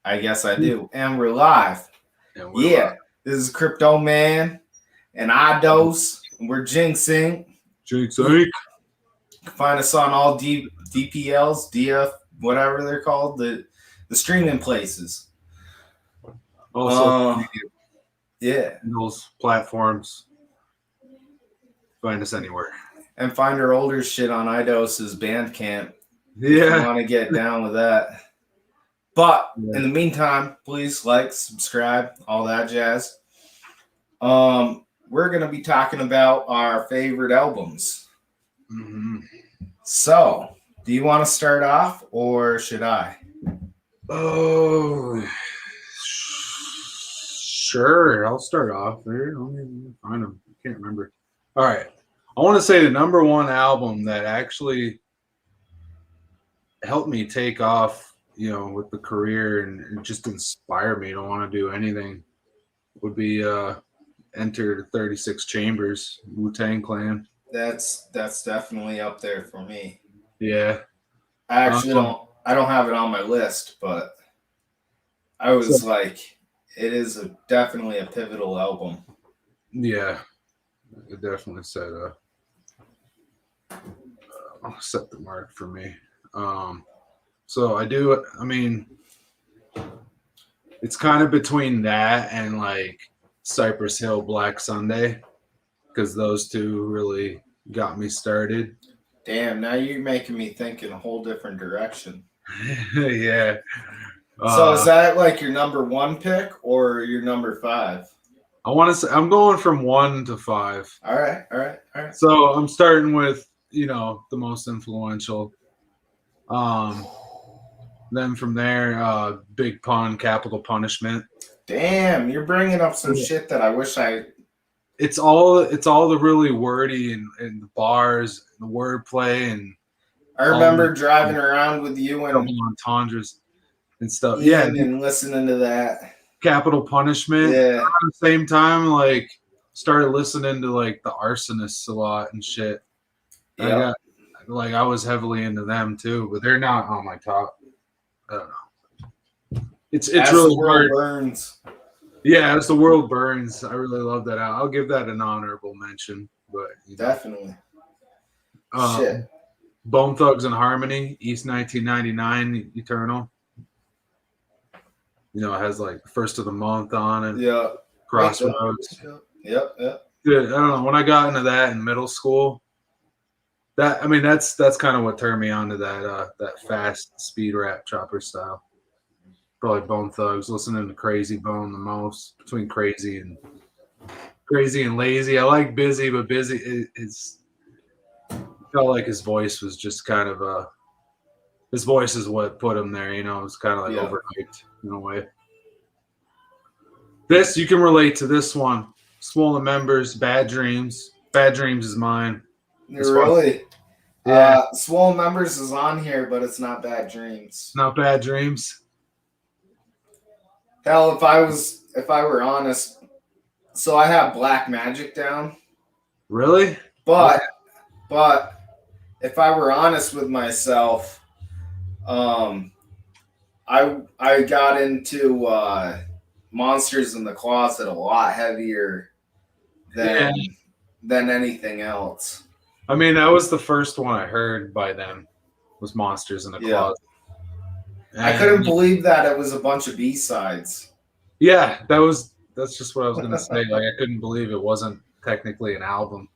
I guess I do. And we're live. And we're live. This is Krypto Man and Eyedos. And we're JynxINC. JynxINC. You can find us on all DPLs, DF, whatever they're called, the streaming places. Also, those platforms. Find us anywhere. And find our older shit on Eyedos' Bandcamp. Yeah. If you want to get down with that. But in the meantime, please like, subscribe, all that jazz. We're going to be talking about our favorite albums. Mm-hmm. So, do you want to start off or should I? Oh, sure. I'll start off there. Let me find them. I can't remember. All right. I want to say the number one album that actually helped me take off, with the career and just inspire me to want to do anything would be Enter 36 Chambers, Wu-Tang Clan. That's definitely up there for me. Yeah. I actually I don't have it on my list, but I was it is definitely a pivotal album. Yeah. It definitely set the mark for me. So it's kind of between that and Cypress Hill Black Sunday, because those two really got me started. Damn, now you're making me think in a whole different direction. Yeah. So is that your number one pick or your number 5? I want to say I'm going from 1 to 5. All right. So I'm starting with, the most influential. Then from there, Big Pun, Capital Punishment. Damn, you're bringing up some shit that I wish I. It's all the really wordy and the bars, and the wordplay, and I remember driving around with you and entendres and stuff. And listening to that. Capital Punishment. Yeah. At the same time, started listening to the Arsonists a lot and shit. Yeah. I was heavily into them too, but they're not on my top. I don't know. It's As really the world hard. burns. Yeah, As the World Burns. I really love that out. I'll give that an honorable mention, but definitely. Shit. Bone Thugs and Harmony, East 1999, Eternal. It has First of the Month on it. Yeah. Crossroads. Yep. Dude, I don't know. When I got into that in middle school, that's kind of what turned me on to that fast speed rap chopper style. Probably Bone Thugs, listening to Crazy Bone the most, between Crazy and Lazy. I like Busy, but Busy felt like his voice was just kind of his voice is what put him there, it's kind of overhyped in a way. This, you can relate to this one. Swollen Members, Bad Dreams. Bad Dreams is mine. Really? Yeah. Swollen Members is on here, but it's not Bad Dreams. Not Bad Dreams. Hell, if I were honest, so I have Black Magic down. Really? But if I were honest with myself, I got into Monsters in the Closet a lot heavier than anything else. I mean, that was the first one I heard by them, was Monsters in the Closet. And I couldn't believe that it was a bunch of B-sides. Yeah, that's just what I was gonna say. I couldn't believe it wasn't technically an album.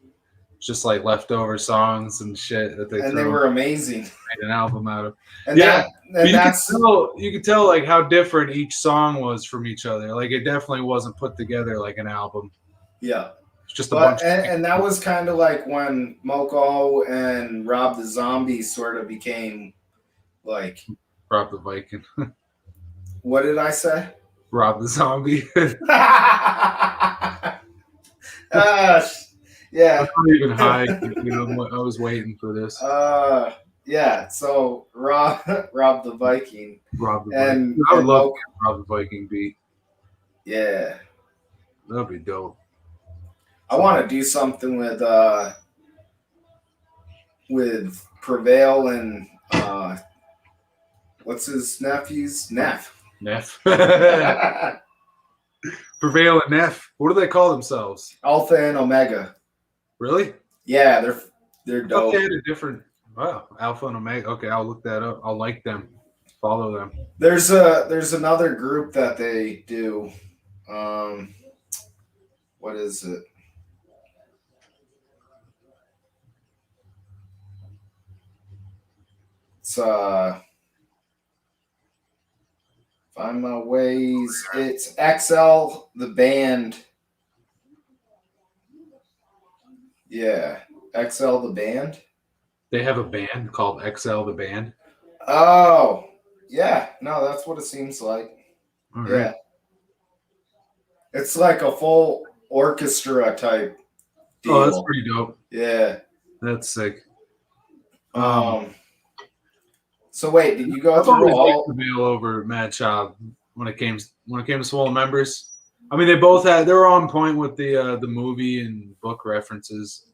It's just leftover songs and shit that they were amazing. Made an album out of. And you could tell how different each song was from each other. It definitely wasn't put together like an album. Yeah. It's just a bunch. And that was kind of when Moko and Rob the Zombie sort of became Rob the Viking. What did I say? Rob the Zombie. Yeah. I'm not even high. I was waiting for this. Yeah. So Rob the Viking. Rob the Viking. I would love to get Rob the Viking beat. Yeah. That'd be dope. I want to do something with Prevail and what's his nephew's Neff? Neff. Prevail and Neff. What do they call themselves? Alpha and Omega. Really? Yeah, they're I thought dope. they had a different. Wow, Alpha and Omega. Okay, I'll look that up. I'll like them. Follow them. There's another group that they do. What is it? It's Find My Ways. It's XL the band. Yeah, XL the band. They have a band called XL the Band. Oh, yeah. No, that's what it seems like. All Yeah. right. It's like a full orchestra type deal. Oh, that's pretty dope. Yeah. That's sick. So wait, did you go I've through always all? liked Prevail over Mad Child when it came to Swollen Members. I mean, they were on point with the movie and book references.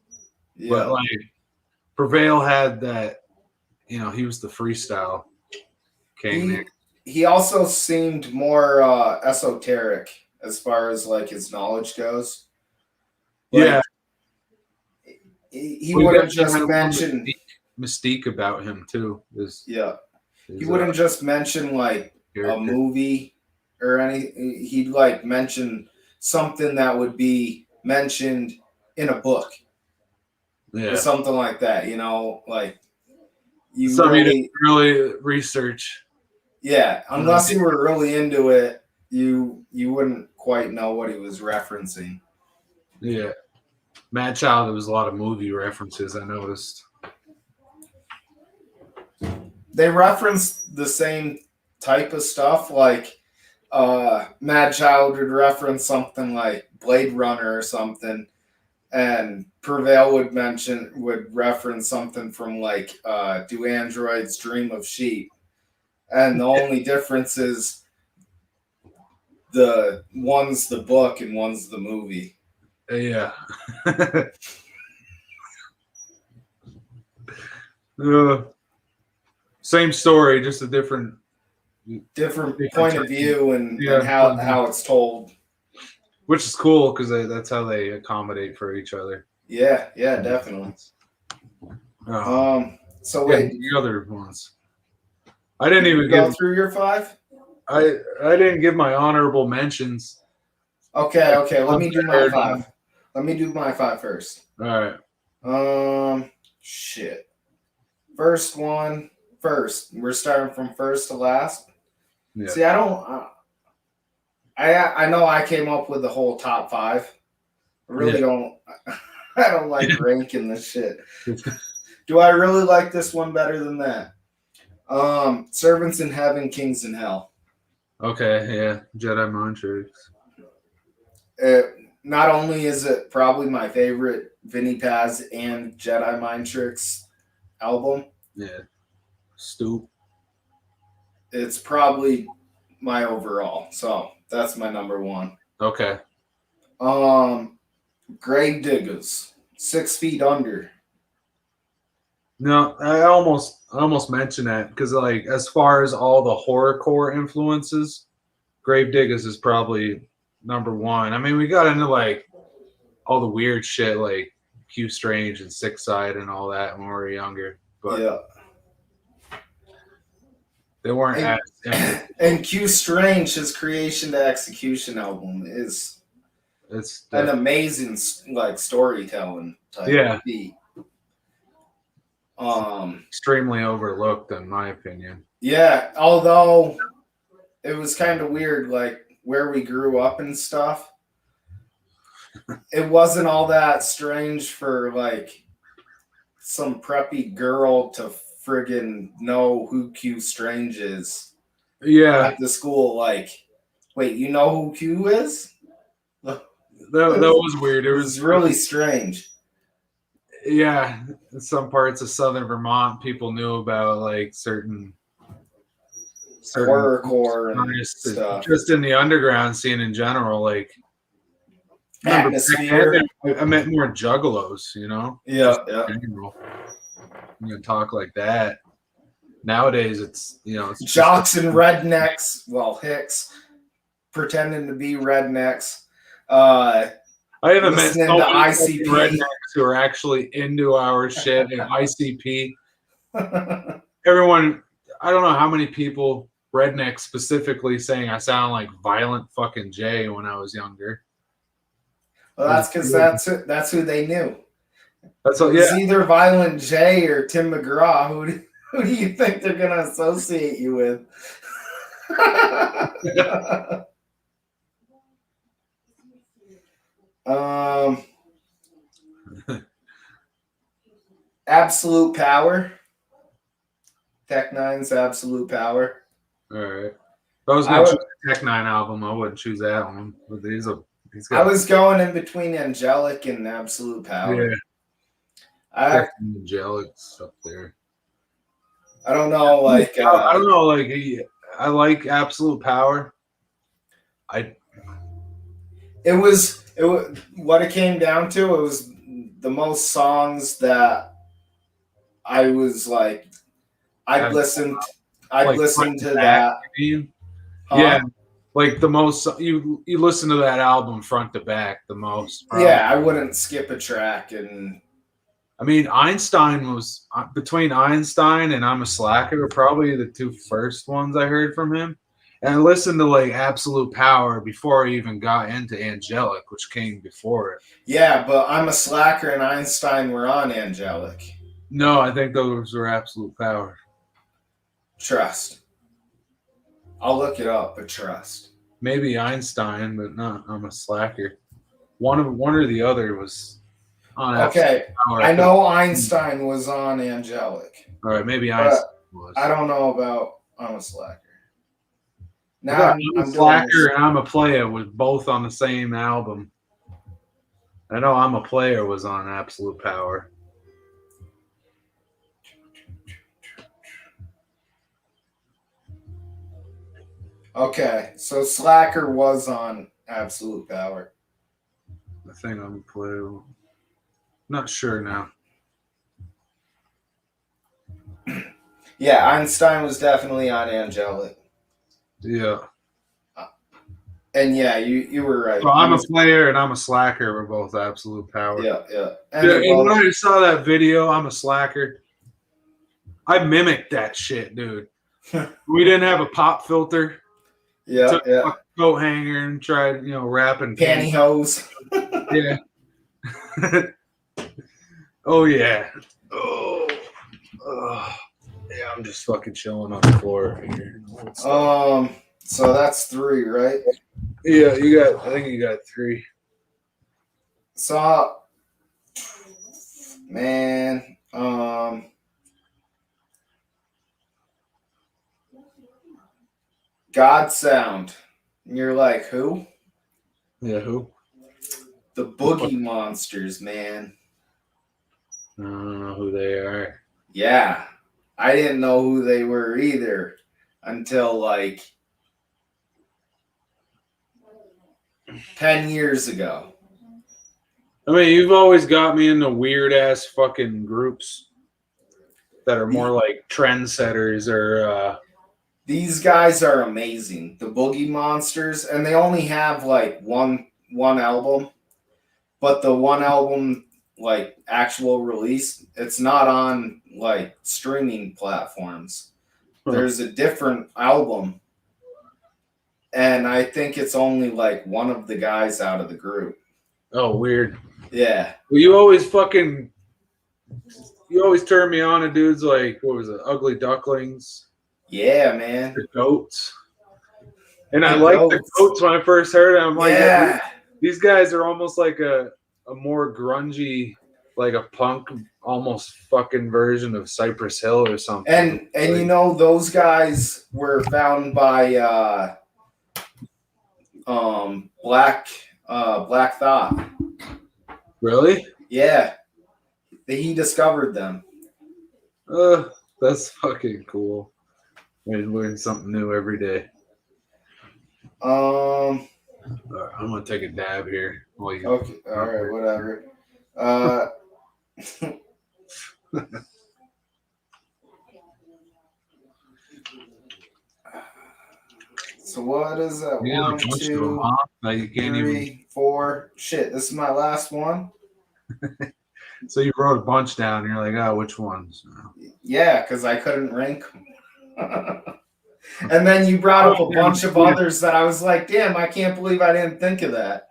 Yeah. But like Prevail had that, he was the freestyle king. He also seemed more esoteric as far as like his knowledge goes. Like, yeah. He wouldn't just had mention mystique about him too. He wouldn't just mention like character. a movie or anything. He'd like mention something that would be mentioned in a book. Yeah. Or something like that, like you something you didn't really research. Yeah, unless you were really into it, you wouldn't quite know what he was referencing. Yeah. Mad Child, there was a lot of movie references, I noticed. They referenced the same type of stuff, like Mad Child would reference something like Blade Runner or something, and Prevail would reference something from like Do Androids Dream of Sheep? And the only difference is the one's the book and one's the movie. Yeah. Same story, just a different point of view and how it's told. Which is cool because that's how they accommodate for each other. Yeah, definitely. So wait, the other ones. I didn't even go through your 5. I didn't give my honorable mentions. Okay. Let me do my 5. Let me do my 5 first. All right. Shit. First one first. We're starting from first to last. Yeah. See, I know I came up with the whole top 5. I really don't. I don't like ranking this shit. Do I really like this one better than that? Servants in Heaven, Kings in Hell. Okay, yeah. Jedi Mind Tricks. Not only is it probably my favorite Vinnie Paz and Jedi Mind Tricks album. Yeah. Stoop. It's probably my overall. So that's my number 1. Okay. Grave Diggers, 6 Feet Under. No, I almost mentioned that because like as far as all the horrorcore influences, Gravediggers is probably number 1. I mean, we got into like all the weird shit like Q Strange and Sick Side and all that when we were younger, but they weren't as. And Q Strange, his Creation to Execution album it's an amazing like storytelling type beat. Extremely overlooked in my opinion. Yeah, although it was kind of weird, like where we grew up and stuff. It wasn't all that strange for like some preppy girl to friggin' know who Q Strange is. Yeah. At the school, like, wait, you know who Q is? That was weird. It was really strange. Yeah, in some parts of southern Vermont, people knew about like certain horrorcore and stuff. Just in the underground scene in general, like Atmosphere. I meant more juggalos, Yeah. I'm gonna talk like that. Nowadays, it's it's Jocks and rednecks, well, hicks, pretending to be rednecks. I haven't met so listening to many ICP. rednecks who are actually into our shit and ICP. Everyone, I don't know how many people, rednecks specifically, saying I sound like Violent fucking J when I was younger. Well, that's because that's who they knew. That's It what, was either Violent J or Tim McGraw. Who do you think they're gonna associate you with? Absolute Power. Tech Nine's Absolute Power. All right. If I was going to choose a Tech Nine album, I wouldn't choose that one. But I was going in between Angelic and Absolute Power. Yeah. Angelic's up there. I don't know, like I don't know, like I like Absolute Power. It was what it came down to. It was the most songs that I was like, I'd listen to that. Huh? Yeah, like the most you listen to that album front to back the most. Probably. Yeah, I wouldn't skip a track. And I mean, Einstein was between Einstein and I'm a Slacker were probably the two first ones I heard from him. And I listened to like Absolute Power before I even got into Angelic, which came before it. Yeah, but I'm a Slacker and Einstein were on Angelic. No, I think those were Absolute Power. Trust. I'll look it up, but trust. Maybe Einstein, but not I'm a Slacker. One or the other was on Okay, Power. I know Einstein was on Angelic. All right, maybe Einstein was. I don't know about I'm a Slacker. Now I'm a Slacker and I'm a Player was both on the same album. I know I'm a Player was on Absolute Power. Okay, so Slacker was on Absolute Power. I think I'm a Player. Not sure now. Yeah, Einstein was definitely on Angelic. Yeah. And yeah, you were right. So I'm a Player and I'm a Slacker. We're both Absolute Power. Yeah. And when I saw that video, I'm a Slacker. I mimicked that shit, dude. We didn't have a pop filter. Yeah. A coat hanger and tried, rapping pantyhose. Yeah. Oh yeah. Oh. Yeah, I'm just fucking chilling on the floor right here. So that's 3, right? Yeah, I think you got 3. So, man, God Sound. And you're like, who? Yeah, who? The Boogie Monsters, man. I don't know who they are. Yeah. I didn't know who they were either until like 10 years ago. I mean, you've always got me into weird ass fucking groups that are more like trendsetters or these guys are amazing. The Boogie Monsters, and they only have like one album, but the one album like actual release, it's not on like streaming platforms. There's a different album, and I think it's only like one of the guys out of the group. Oh, weird. Yeah. Well, you always turn me on to dudes like, what was it, Ugly Ducklings? Yeah, man. The Goats. And I liked the Goats when I first heard it. I'm like, yeah, these guys are almost like a more grungy, like a punk, almost fucking version of Cypress Hill or something. And like, those guys were found by Black Thought. Really? Yeah. He discovered them. That's fucking cool. I learn something new every day. I'm gonna take a dab here. Okay. All right. Whatever. So what is that? You got a 1, bunch of them, 2, huh? Like you can't 3, 4. Shit, this is my last one. even. So you wrote a bunch down. And you're like, oh, which ones? Yeah, because I couldn't rank them. And then you brought up a bunch of others that I was like, damn, I can't believe I didn't think of that.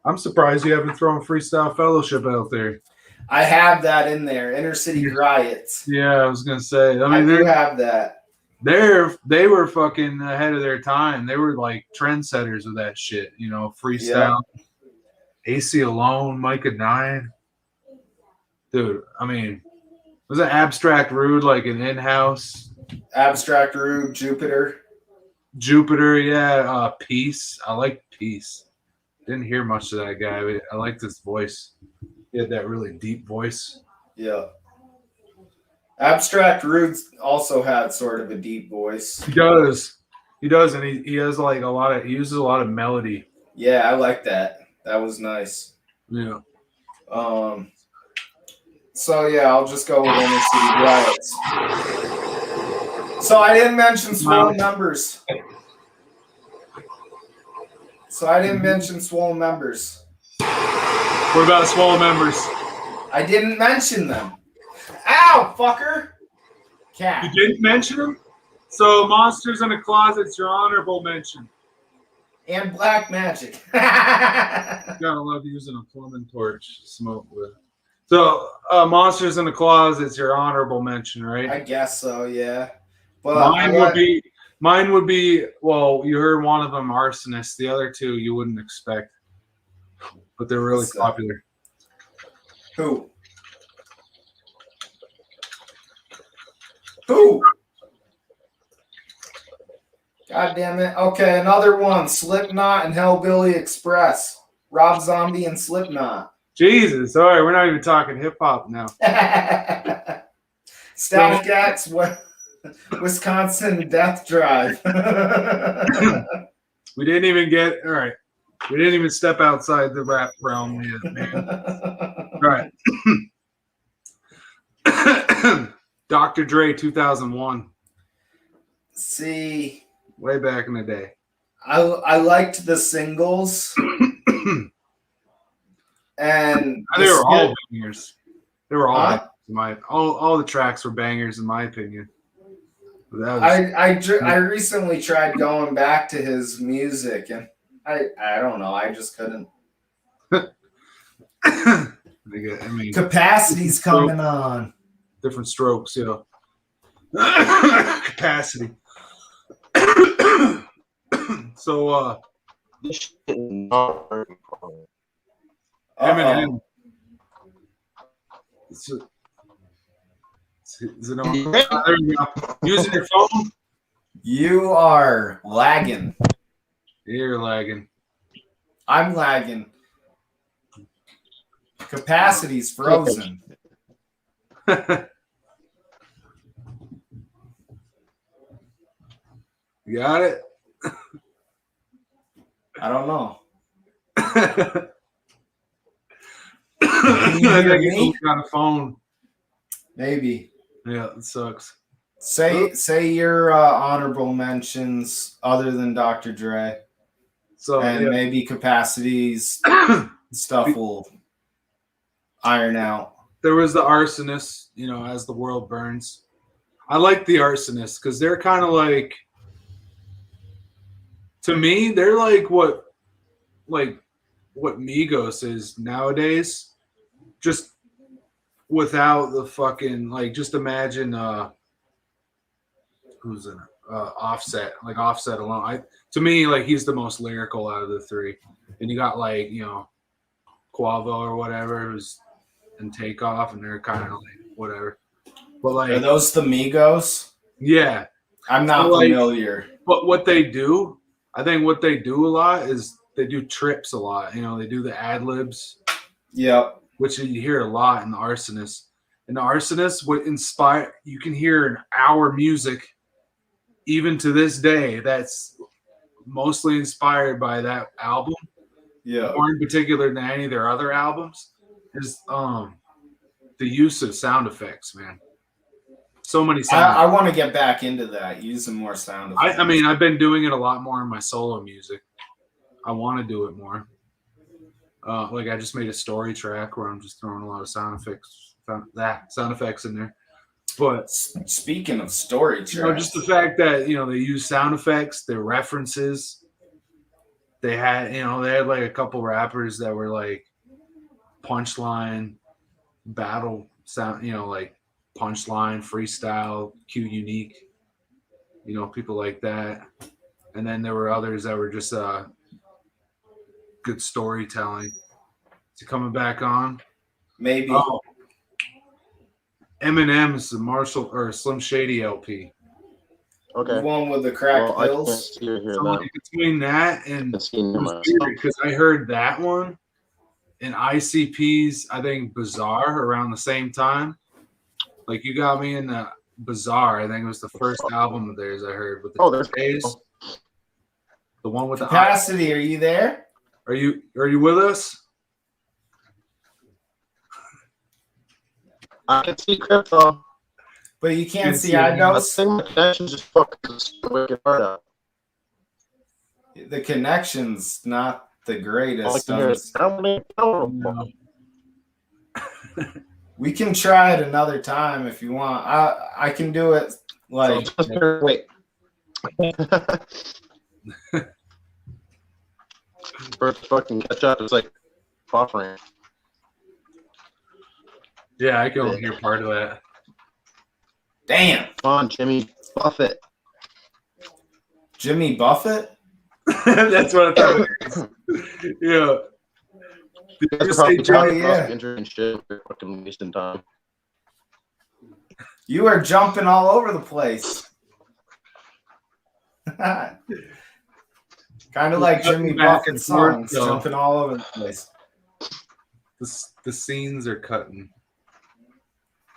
I'm surprised you haven't thrown Freestyle Fellowship out there. I have that in there. Inner City Riots. Yeah, I was gonna say. I do have that. They were fucking ahead of their time. They were like trendsetters with that shit. You know, freestyle. Yep. AC Alone, Micah 9. Dude, I mean, was it Abstract Rude like an in-house? Abstract Rude, Jupiter, yeah. Peace. I like Peace. Didn't hear much of that guy, but I liked his voice. He had that really deep voice. Yeah. Abstract Rude also had sort of a deep voice. He does, and he has like he uses a lot of melody. Yeah, I like that. That was nice. Yeah. So yeah, I'll just go with Inner City Riots. So I didn't mention Swollen Members. What about Swollen Members? I didn't mention them. Ow, fucker! Cat. You didn't mention them? So Monsters in the Closet's your honorable mention. And Black Magic. Gotta love using a plumbing torch to smoke with. So Monsters in the Closet's your honorable mention, right? I guess so, yeah. But mine would be, well, you heard one of them, Arsonist. The other two you wouldn't expect. But they're really popular. Who? God damn it. Okay, another one. Slipknot and Hellbilly Express. Rob Zombie and Slipknot. Jesus. All right, we're not even talking hip-hop now. Static X, Wisconsin Death Drive. We didn't even get, all right. We didn't even step outside the rap realm yet, man. All right. Dr. Dre, 2001. See. Way back in the day. I liked the singles. And they were all bangers. They were all bangers all the tracks were bangers in my opinion. I recently tried going back to his music and I don't know. I just couldn't. I mean, Capacity's coming on. Different strokes, you know. Capacity. So, this shit is not working for me. Eminem. Is it on? There you go. Using your phone? You are lagging. You're lagging. I'm lagging. Capacity's frozen. You got it? I don't know. I think you got a phone. Maybe. Yeah, it sucks. Say your honorable mentions other than Dr. Dre. So maybe Capacity's stuff will iron out. There was the Arsonist, you know, As the World Burns. I like the Arsonist because they're kind of like, to me, they're like what Migos is nowadays, just without the fucking, like, just imagine who's in it? Offset, like Offset alone. To me, like, he's the most lyrical out of the three. And you got, like, you know, Quavo or whatever who's in Takeoff, and they're kind of like whatever. But like, are those the Migos? Yeah, I'm not familiar. But what they do, I think what they do a lot is they do trips a lot. You know, they do the ad libs. Yep. Which you hear a lot in the Arsonist. And the Arsonist would inspire. You can hear an hour music, even to this day, that's mostly inspired by that album. Yeah. More in particular than any of their other albums, is the use of sound effects, man. So many sound. I want to get back into that, using more sound effects. I mean, I've been doing it a lot more in my solo music. I want to do it more. Like I just made a story track where I'm just throwing a lot of sound effects in there. But speaking of story tracks, just the fact that they use sound effects, their references. They had like a couple rappers that were like punchline, battle sound, like punchline, freestyle, Q Unique, people like that. And then there were others that were just good storytelling. Is it coming back on? Maybe. Oh. Eminem's Marshall or Slim Shady LP. Okay. The one with the cracked I pills. can't see or hear So that. like between that and Because because I heard that one and ICP's, I think Bizarre around the same time. Like you got me in the Bizarre. I think it was the first album of theirs I heard with the days. The one with Capacity, are you there? Are you with us? I can see Krypto. But you can't see Eyedos. I think my connection's just fucking wicked hard out. The connection's not the greatest. No. We can try it another time if you want. I can do it like. Wait. First fucking catch up is like buffering. Yeah, I can hear part of that. Damn. Come on, Jimmy Buffett. Jimmy Buffett? That's what I thought. Yeah. Did you say Jimmy? Yeah. And shit. We're fucking wasting time. You are jumping all over the place. Kind of like Jimmy Buffett's songs, jumping all over the place. The scenes are cutting.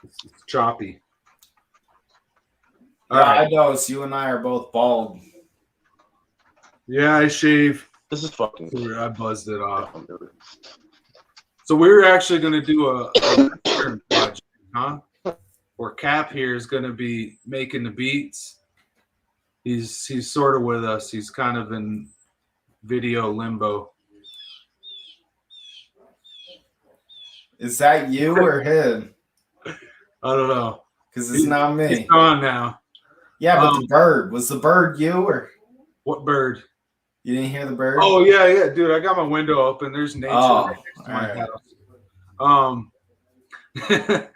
It's choppy. All right. I know, you and I are both bald. Yeah, I shave. This is fucking. I buzzed it off. So we were actually going to do a project, huh? Where Cap here is going to be making the beats. He's sort of with us. He's kind of in video limbo. Is that you or him? I don't know. Because it's not me. He's gone now. Yeah, but the bird. Was the bird you or? What bird? You didn't hear the bird? Oh, yeah. Dude, I got my window open. There's nature right next to my house.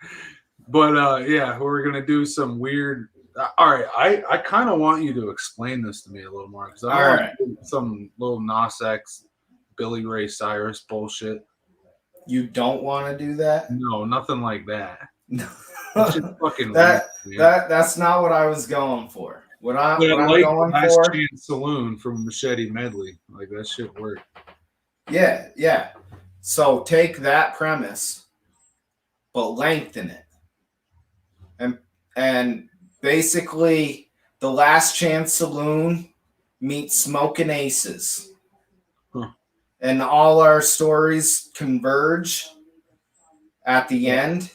But, yeah, we're going to do some weird... all right, I kind of want you to explain this to me a little more. Because I don't want to do some little Nas X, Billy Ray Cyrus bullshit. You don't want to do that? No, nothing like that. Fucking that's not what I was going for. What I'm going for. Chance Saloon from Machete Medley, like that shit worked. Yeah. So take that premise, but lengthen it, and basically the Last Chance Saloon meets Smoking Aces, and all our stories converge at the end.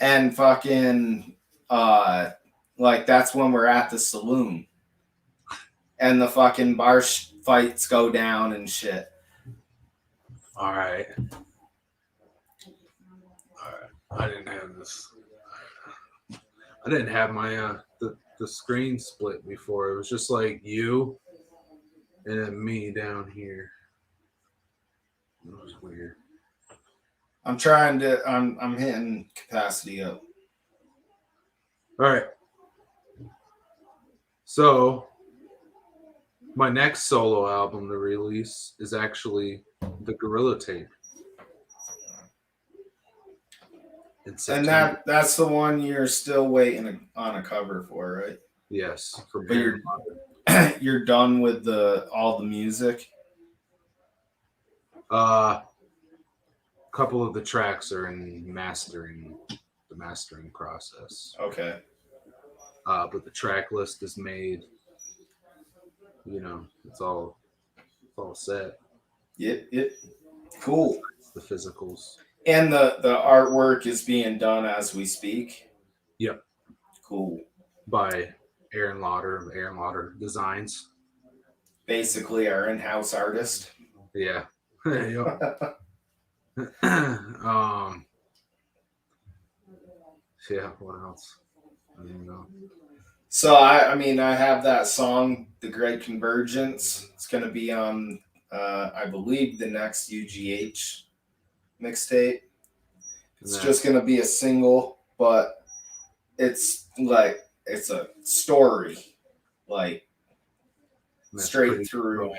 And fucking, like that's when we're at the saloon, and the fucking bar fights go down and shit. All right. I didn't have this. I didn't have my the screen split before. It was just like you and then me down here. It was weird. I'm trying to. I'm hitting capacity up. All right. So my next solo album to release is actually the Gorilla Tape. And that's the one you're still waiting on a cover for, right? Yes. But you're done with all the music. Couple of the tracks are in the mastering process. Okay. But the track list is made. It's all set. Yep. Cool. The physicals. And the artwork is being done as we speak. Yep. Cool. by Aaron Lauder of Aaron Lauder Designs. Basically, our in-house artist. Yeah. Yep. Yeah, what else? I don't even know. So I mean, I have that song, "The Great Convergence." It's gonna be on, I believe, the next UGH mixtape. It's just gonna be a single, but it's like it's a story, like straight through.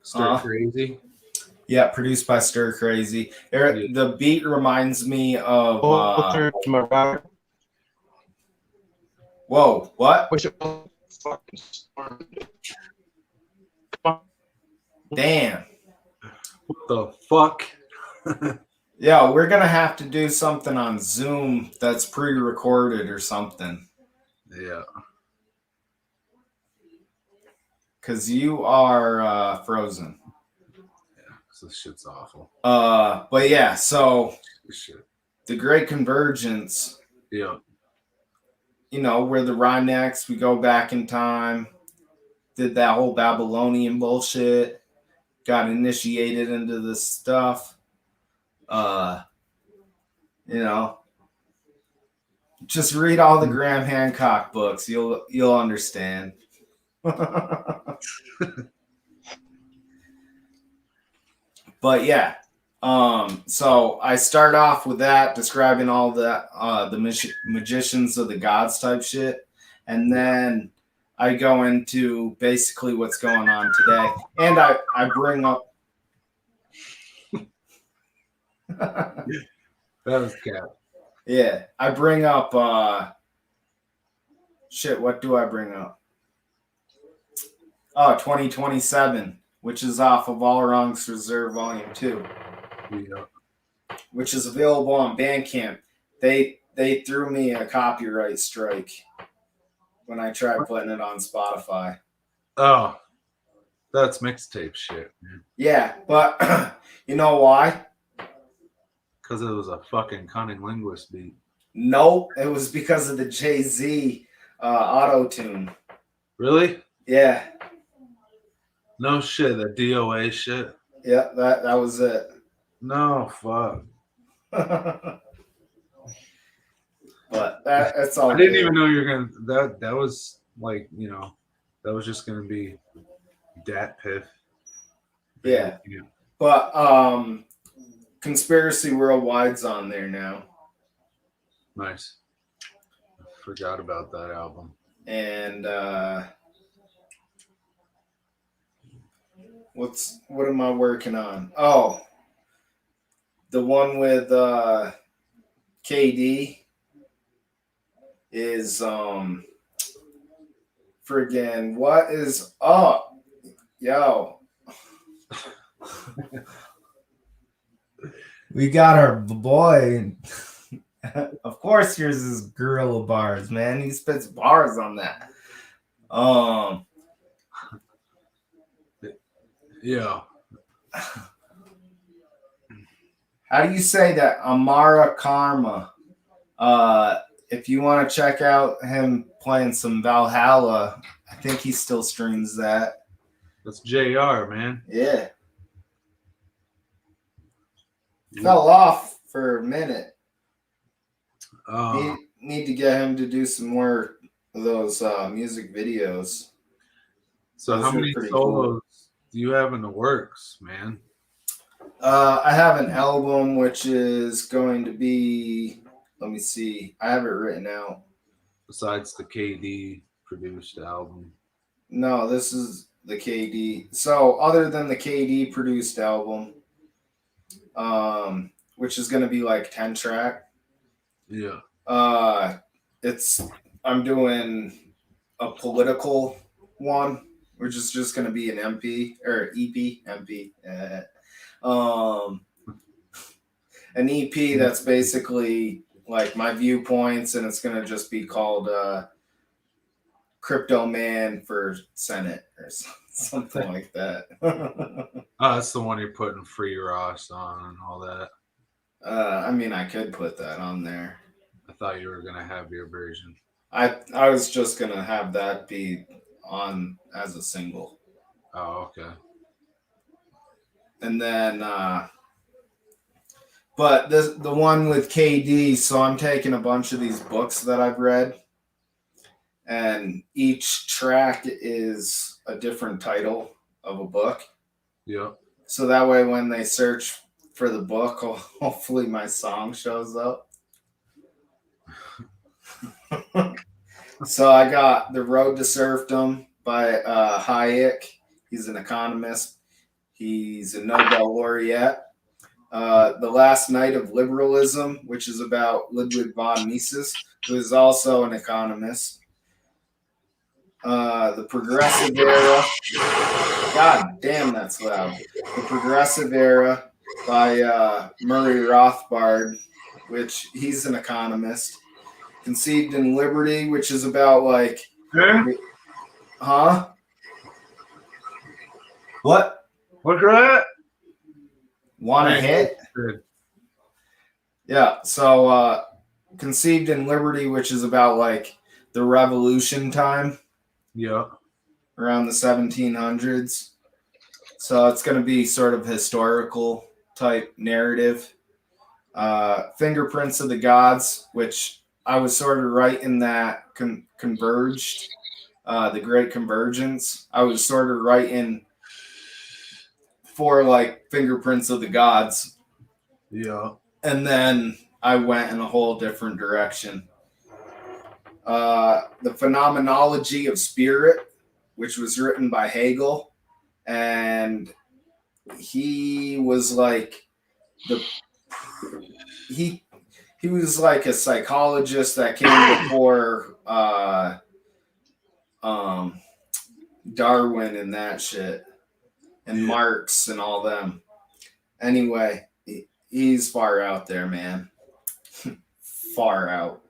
Stir Crazy. Yeah, produced by Stir Crazy. The beat reminds me of. Whoa! What? Damn. What the fuck? Yeah, we're gonna have to do something on Zoom that's pre-recorded or something. Yeah. Cause you are frozen. Yeah, this shit's awful. But yeah, so Shit. the Great Convergence. Yeah. You know, we're the Rhynex, we go back in time, did that whole Babylonian bullshit, got initiated into this stuff. You know, just read all the Graham Hancock books. You'll understand. But yeah, so I start off with that, describing all the magicians of the gods type shit, and then I go into basically what's going on today, and I bring up. That was cap. Yeah, I bring up. Shit, what do I bring up? Oh, 2027, which is off of All Wrongs Reserve Volume 2. Yeah. Which is available on Bandcamp. They threw me a copyright strike when I tried putting it on Spotify. Oh, that's mixtape shit, man. Yeah, but you know why? Because it was a fucking cunning linguist beat. No, it was because of the Jay-Z auto tune. Really? Yeah. No shit, the DOA shit. Yeah, that was it. No fuck. But that's all. I didn't even know you were gonna. That was like, you know, that was just gonna be dat piff. Yeah. But Conspiracy Worldwide's on there now. Nice. I forgot about that album. And what am I working on? Oh, the one with KD is friggin' what is up? Yo. We got our boy. Of course, yours is Gorilla Bars, man. He spits bars on that. Yeah. How do you say that? Amara Karma. If you want to check out him playing some Valhalla, I think he still streams that. That's JR, man. Yeah. Fell off for a minute. Need to get him to do some more of those music videos. So how many solos do you have in the works, man? I have an album which is going to be, let me see, I have it written out. Besides the KD produced album. No, this is the KD. So other than the KD produced album, which is going to be like 10 track. Yeah. I'm doing a political one, which is just going to be an MP or EP, MP. An EP that's basically like my viewpoints, and it's going to just be called Krypto Man for Senate or something like that. Oh, that's the one you're putting Free Ross on and all that. I mean, I could put that on there. I thought you were going to have your version. I was just gonna have that be on as a single. Oh, okay. And then but the one with KD, so I'm taking a bunch of these books that I've read, and each track is a different title of a book. Yeah. So that way when they search for the book, hopefully my song shows up. So I got The Road to Serfdom by Hayek. He's an economist. He's a Nobel laureate. The Last Night of Liberalism, which is about Ludwig von Mises, who is also an economist. The Progressive Era. God damn, that's loud. The Progressive Era by Murray Rothbard, which he's an economist. Conceived in Liberty, which is about like, huh? What? What's that? Want to hit? Yeah. So, Conceived in Liberty, which is about like the Revolution time. Yeah. Around the 1700s. So it's going to be sort of historical type narrative. Fingerprints of the Gods, which I was sort of right in that converged, the Great Convergence. I was sort of right in for like Fingerprints of the Gods. Yeah. And then I went in a whole different direction. The Phenomenology of Spirit, which was written by Hegel. And he was like he was like a psychologist that came before Darwin and that shit, and Marx and all them. Anyway, he's far out there, man. Far out.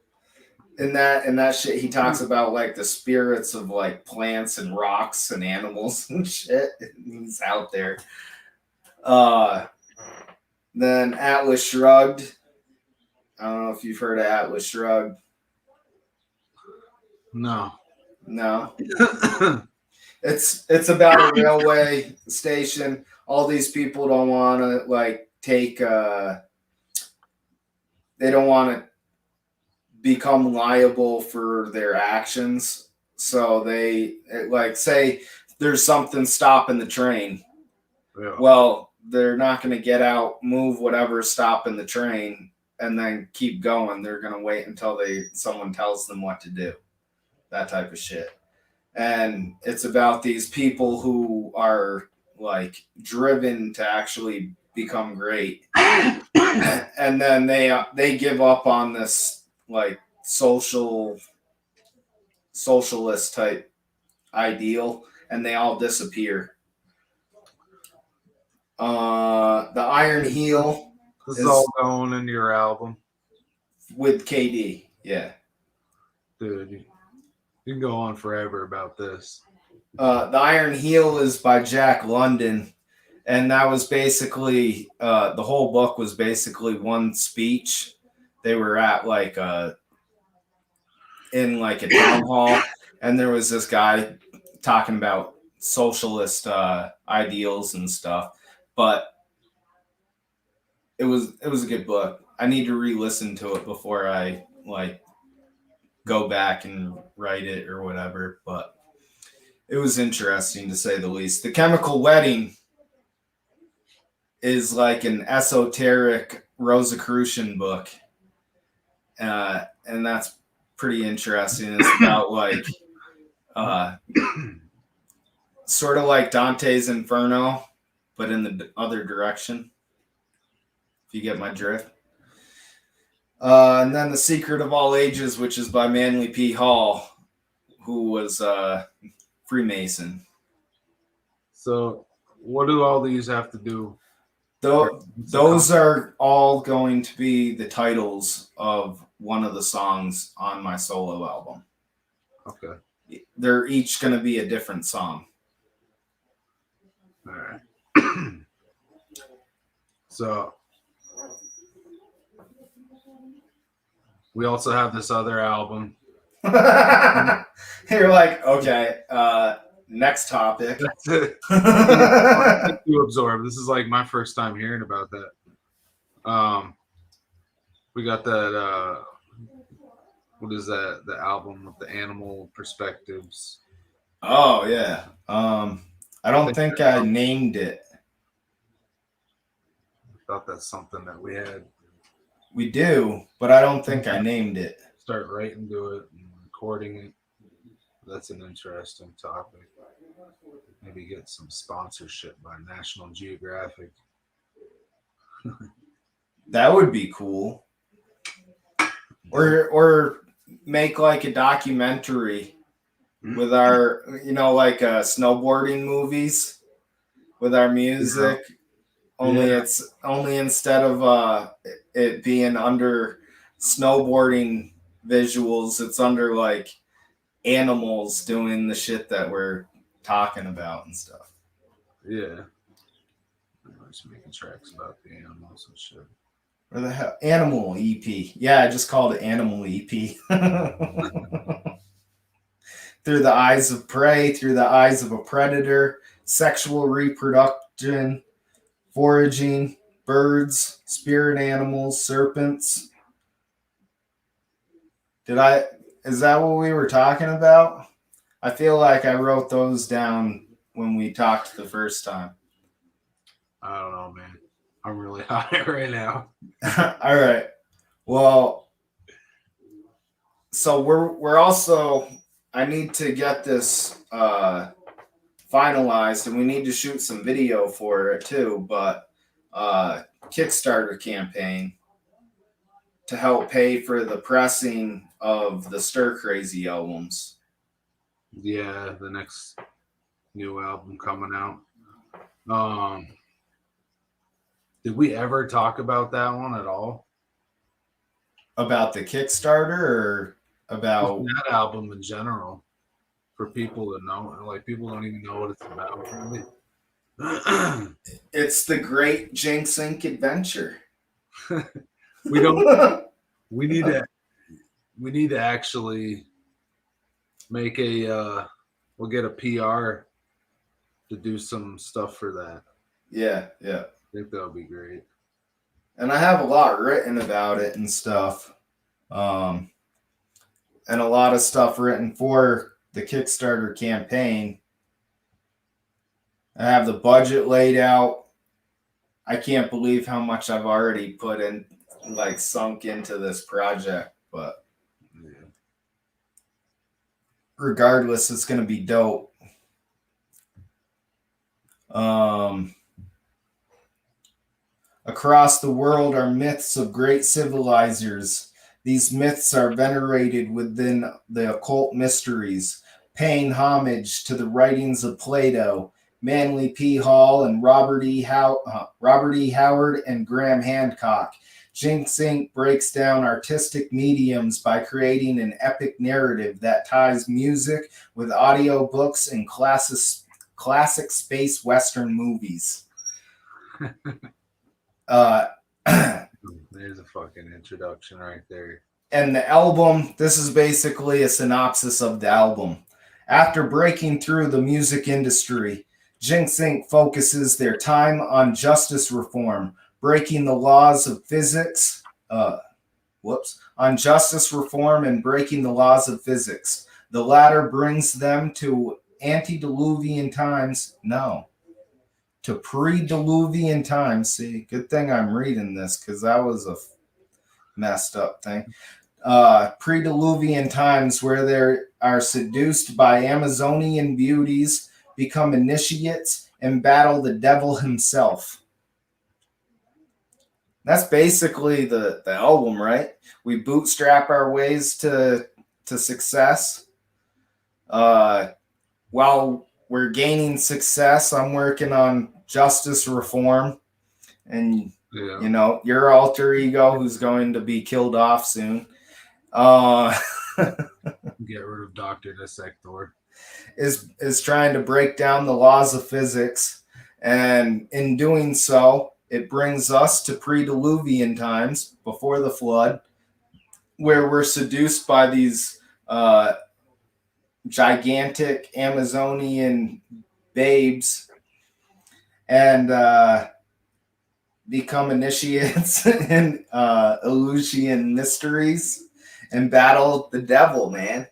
In that shit, he talks about like the spirits of like plants and rocks and animals and shit. He's out there. Then Atlas Shrugged. I don't know if you've heard of Atlas Shrugged. No. It's about a railway station. All these people don't want to like take. They don't want to become liable for their actions. So they like say there's something stopping the train. Yeah. Well, they're not going to get out, move whatever's stopping the train, and then keep going. They're going to wait until someone tells them what to do. That type of shit. And it's about these people who are like driven to actually become great. And then they give up on this like socialist type ideal, and they all disappear. The Iron Heel. This is all going into your album. With KD, yeah. Dude, you can go on forever about this. The Iron Heel is by Jack London, and that was basically the whole book was basically one speech. They were at like in like a town hall, and there was this guy talking about socialist ideals and stuff. But it was a good book. I need to re-listen to it before I like go back and write it or whatever. But it was interesting to say the least. The Chemical Wedding is like an esoteric Rosicrucian book, and that's pretty interesting. It's about like sort of like Dante's Inferno, but in the other direction. If you get my drift. And then The Secret of All Ages, which is by Manly P. Hall, who was Freemason. So what do all these have to do? Those are all going to be the titles of one of the songs on my solo album. Okay. They're each going to be a different song. All right. So we also have this other album. You're like, okay, next topic. That's it. To absorb. This is like my first time hearing about that. We got that. What is that? The album with the animal perspectives. Oh yeah. I don't think I named it. I thought that's something that we had. We do, but I don't think I named it. Start writing to it and recording it. That's an interesting topic. Maybe get some sponsorship by National Geographic. That would be cool. Or make like a documentary with our, like snowboarding movies with our music. It's only instead of it being under snowboarding visuals, it's under like animals doing the shit that we're talking about and stuff. Yeah. I'm just making tracks about the animals and shit. Or the hell? Animal EP. Yeah, I just called it Animal EP. Through the eyes of prey, through the eyes of a predator, sexual reproduction, foraging, birds, spirit animals, serpents. Is that what we were talking about? I feel like I wrote those down when we talked the first time. I don't know, man. I'm really high right now. All right. Well, so we're also, I need to get this finalized, and we need to shoot some video for it too, but Kickstarter campaign to help pay for the pressing of the Stir Crazy albums. Yeah, the next new album coming out. Did we ever talk about that one at all? About the Kickstarter or about that album in general? For people to know, like people don't even know what it's about. Really. It's the great JynxINC adventure. We don't. We need to actually make a. We'll get a PR to do some stuff for that. Yeah. I think that would be great. And I have a lot written about it and stuff. And a lot of stuff written for the Kickstarter campaign. I have the budget laid out. I can't believe how much I've already put in, like sunk into this project, but regardless, it's going to be dope. Across the world are myths of great civilizers. These myths are venerated within the occult mysteries, paying homage to the writings of Plato, Manly P. Hall, and Robert E. Howard and Graham Hancock. JynxINC breaks down artistic mediums by creating an epic narrative that ties music with audiobooks and classic space western movies. There's a fucking introduction right there. And the album, this is basically a synopsis of the album. After breaking through the music industry, JynxINC focuses their time on justice reform, breaking the laws of physics. On justice reform and breaking the laws of physics. The latter brings them to antediluvian times. No. To pre-diluvian times. See, good thing I'm reading this because that was a messed up thing. Pre-diluvian times where they are seduced by Amazonian beauties, become initiates, and battle the devil himself. That's basically the album, right? We bootstrap our ways to success. While we're gaining success, I'm working on justice reform. And, your alter ego who's going to be killed off soon. Get rid of Dr. Dissector. Is trying to break down the laws of physics. And in doing so, it brings us to pre-diluvian times, before the flood, where we're seduced by these gigantic Amazonian babes and become initiates in Eleusinian mysteries and battle the devil, man.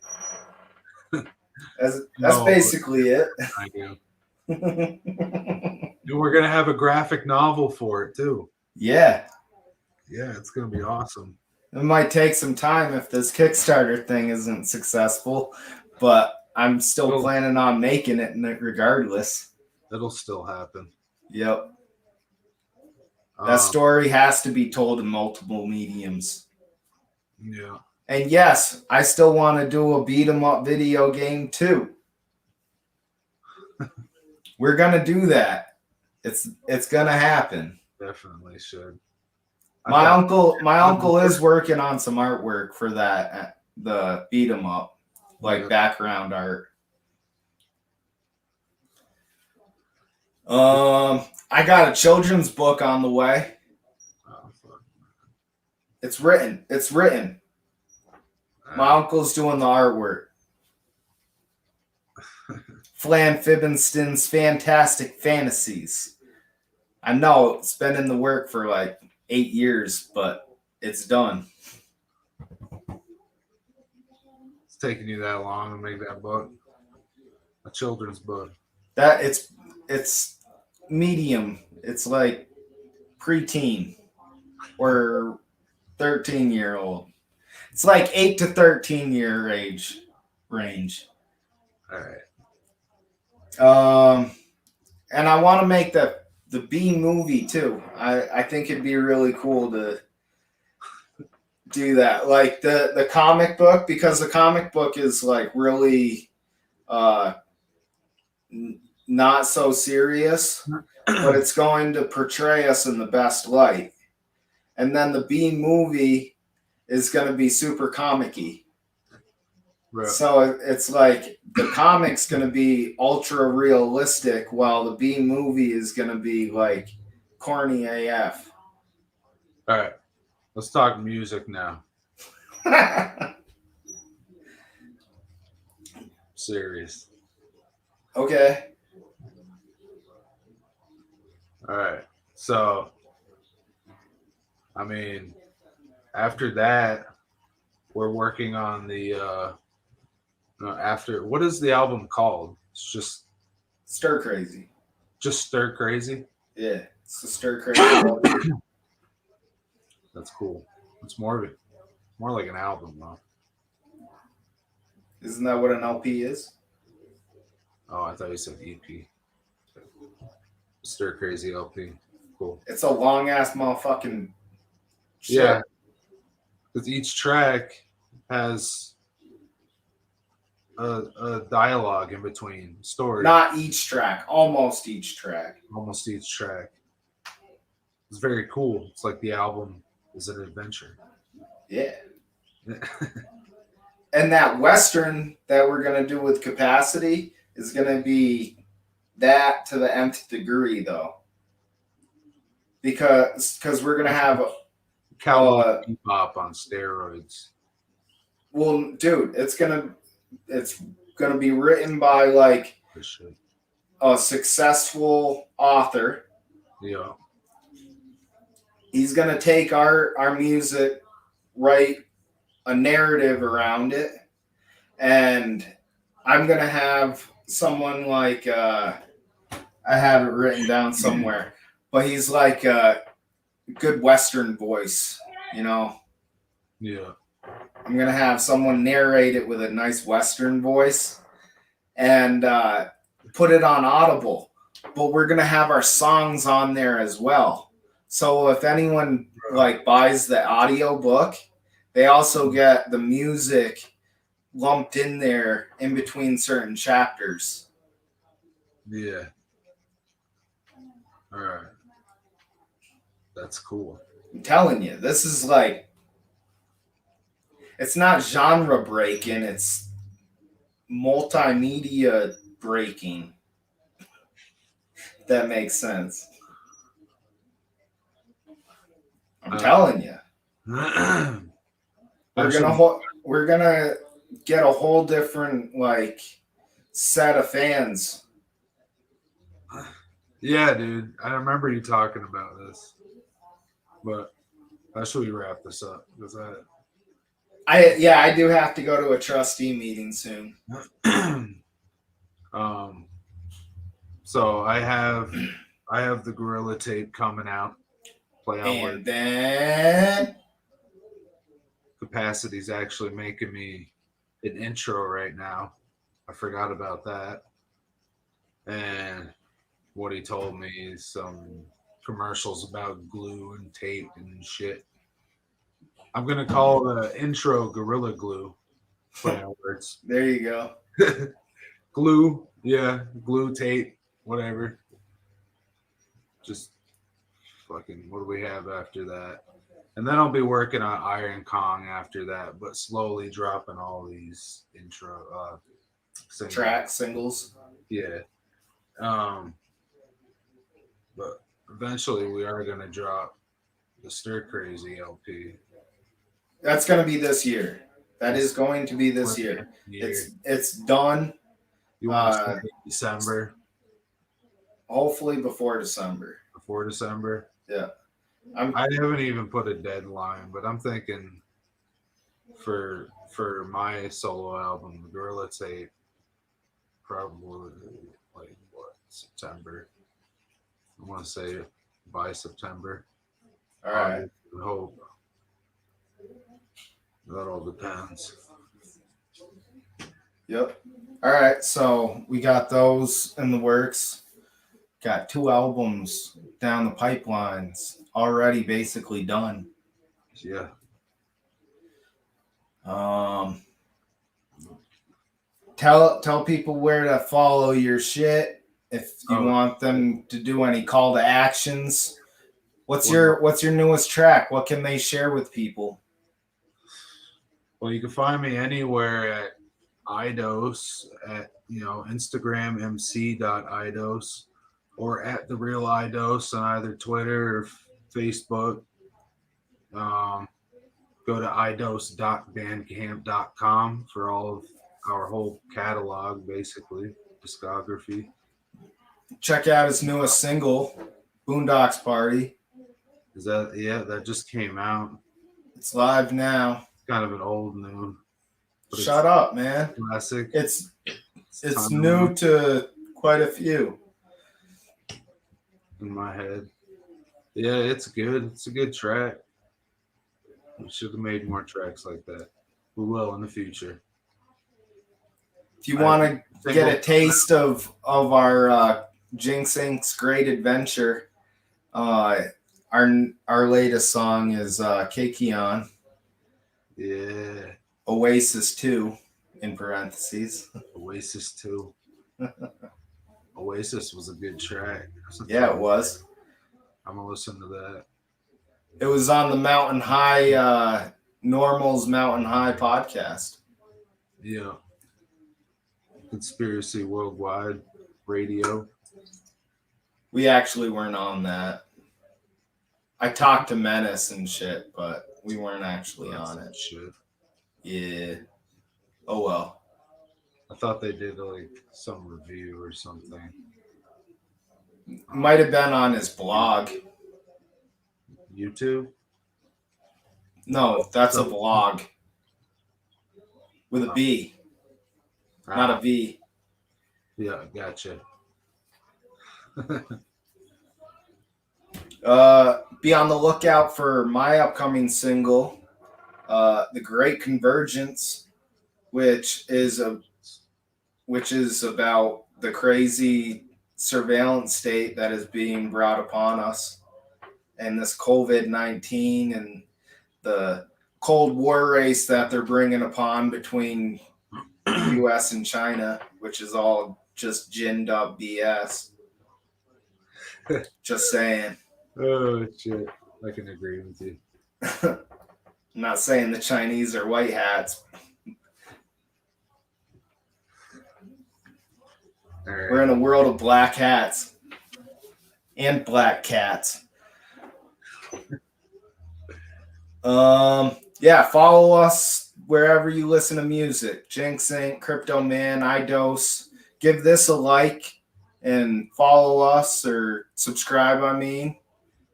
That's basically it. I do. And we're gonna have a graphic novel for it too. Yeah. Yeah, it's gonna be awesome. It might take some time if this Kickstarter thing isn't successful, but I'm still planning on making it regardless. It'll still happen. Yep. That story has to be told in multiple mediums. Yeah. And yes, I still want to do a beat 'em up video game too. We're gonna do that. It's gonna happen. Definitely should. My uncle is working on some artwork for that, the beat 'em up, like background art. I got a children's book on the way. Oh, fuck. It's written. My uncle's doing the artwork. Flan Fibbenston's Fantastic Fantasies. I know it's been in the work for like 8 years, but it's done. It's taking you that long to make that book? A children's book. That it's medium. It's like preteen or 13-year-old. It's like 8 to 13-year age range. All right. And I want to make the B movie too. I think it'd be really cool to do that. Like the comic book, because the comic book is like really not so serious, but it's going to portray us in the best light. And then the B movie is going to be super comic-y. Right. So it's like the comic's going to be ultra realistic while the B movie is going to be like corny AF. All right. Let's talk music now. Serious. Okay. All right. So, I mean, after that, we're working on the after, what is the album called? It's just Stir Crazy. Just Stir Crazy? Yeah, it's the Stir Crazy album. That's cool. It's more like an album, though. Isn't that what an LP is? Oh, I thought you said EP. Stir Crazy LP. Cool. It's a long ass motherfucking shit. Yeah. Because each track has a dialogue in between story. Not each track, almost each track. Almost each track. It's very cool. It's like the album is an adventure. Yeah. And that Western that we're going to do with Capacity is going to be that to the nth degree, though. Because we're going to have cowboy hip-hop on steroids. Well, dude, it's gonna be written by like a successful author. Yeah. He's gonna take our music, write a narrative around it, and I'm gonna have someone like I have it written down somewhere, but he's like a good Western voice, you know. Yeah. I'm going to have someone narrate it with a nice Western voice and put it on Audible. But we're going to have our songs on there as well. So if anyone like buys the audio book, they also get the music lumped in there in between certain chapters. Yeah. All right. That's cool. I'm telling you, this is like, it's not genre breaking, it's multimedia breaking. If that makes sense. I'm telling you. We're gonna get a whole different like set of fans. Yeah, dude. I remember you talking about this. But how should we wrap this up? Because I do have to go to a trustee meeting soon. So I have the Gorilla tape coming out. Play on And word. then Capacity's actually making me an intro right now. I forgot about that. And what he told me is some commercials about glue and tape and shit. I'm gonna call the intro Gorilla Glue. Play on words. there you go. Glue, yeah, glue tape, whatever. Just fucking, what do we have after that? And then I'll be working on Iron Kong after that, but slowly dropping all these intro singles. Track singles. Yeah. But eventually we are gonna drop the Stir Crazy LP. That's going to be this year. That is going to be this year. It's done. You want to say December? Hopefully before December. Before December? Yeah. I haven't even put a deadline, but I'm thinking for my solo album, the Gorilla Tape, probably like what, September. I want to say by September. All right. I hope. That all depends. Yep. All right. So we got those in the works. Got 2 albums down the pipelines already, basically done. Yeah. Tell people where to follow your shit if you want them to do any call to actions. What's your newest track? What can they share with people? Well, you can find me anywhere at Eyedos at Instagram mc.eidos or at the real Eyedos on either Twitter or Facebook. Go to eidos.bandcamp.com for all of our whole catalog, basically discography. Check out his newest single, Boondocks Party. That just came out. It's live now. Kind of an old new. Shut up, man. Classic. It's new to quite a few. In my head. Yeah, it's good. It's a good track. We should have made more tracks like that. We will in the future. If you want to get a taste of our JynxINC's great adventure, our latest song is Kekion. Yeah. Oasis 2, in parentheses. Oasis 2. Oasis was a good track. Yeah, it was. I'm going to listen to that. It was on the Mountain High, Normal's Mountain High podcast. Yeah. Conspiracy Worldwide Radio. We actually weren't on that. I talked to Menace and shit, but we weren't actually on it. Shit. Yeah. Oh well. I thought they did like some review or something. Might have been on his blog. YouTube? No, that's a blog. With a B. Not a V. Yeah, gotcha. Be on the lookout for my upcoming single, The Great Convergence, which is about the crazy surveillance state that is being brought upon us, and this COVID-19 and the Cold War race that they're bringing upon between the U.S. and China, which is all just ginned up BS. Just saying. Oh, shit. I can agree with you. I'm not saying the Chinese are white hats. All right. We're in a world of black hats and black cats. Yeah, follow us wherever you listen to music. JynxINC, Krypto Man, Eyedos. Give this a like and follow us or subscribe, and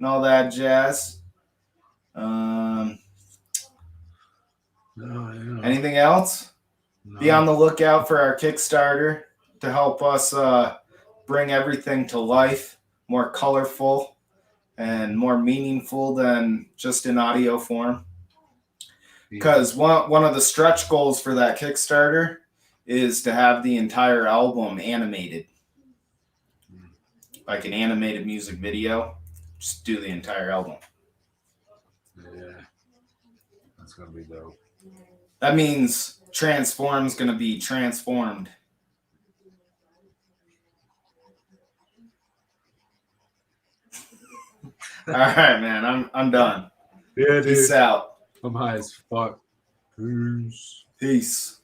all that jazz. Anything else? No. Be on the lookout for our Kickstarter to help us bring everything to life, more colorful and more meaningful than just in audio form. Because one of the stretch goals for that Kickstarter is to have the entire album animated. Like an animated music video. Just do the entire album. Yeah. That's going to be dope. That means Transform's going to be transformed. All right, man. I'm done. Yeah, dude. Peace out. I'm high as fuck. Peace. Peace.